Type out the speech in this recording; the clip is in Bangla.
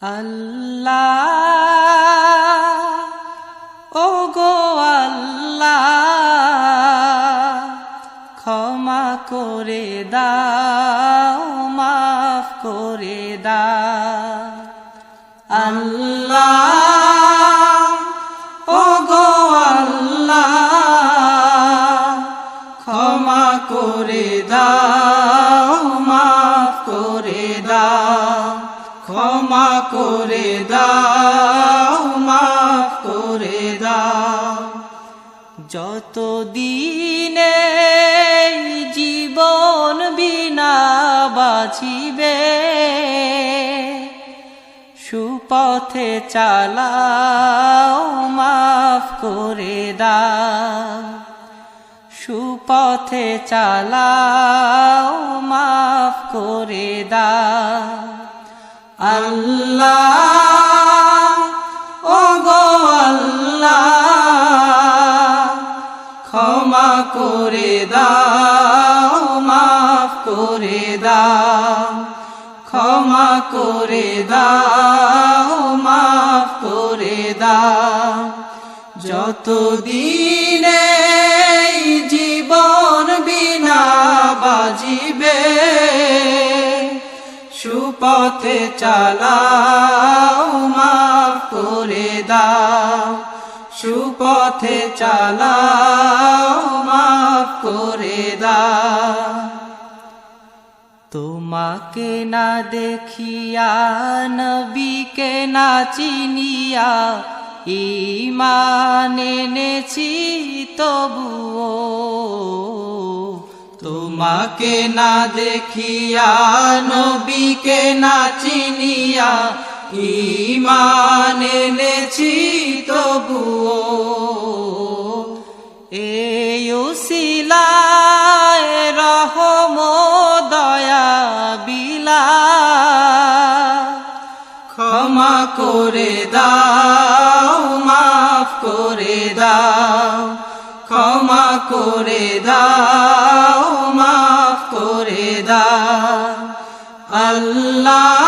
আল্লাহ ও গো আল্লাহ ক্ষমা করে দাও মাফ করে দাও আল্লাহ ও গো আল্লাহ ক্ষমা করে দাও মাফ করে দাও ক্ষমা করে দাও মাফ করে দাও যতদিনে জীবন বিনা বাঁচিবে সুপথে চালাও মাফ করে দাও সুপথে চালাও মাফ করে দাও আল্লাহ ও গো আল্লাহ ক্ষমা করে দাও মাফ করে দাও ক্ষমা করে দাও মাফ করে দাও যতদিনে জীবন বিনা বাজিবে সুপথে চালাও মাফ করে দাও সুপথে চালাও মাফ করে দাও তোমাকে না দেখিয়া নবীকে না চিনিয়া ঈমান এনেছি তবুও তোমাকে না দেখিয়া নবীকে না চিনিয়া ঈমান এনেছি তবুও এই উসিলায় রহম দয়া বিলা ক্ষমা করে দাও মাফ করে দাও ক্ষমা করে দাও মাফ করে দাও আল্লাহ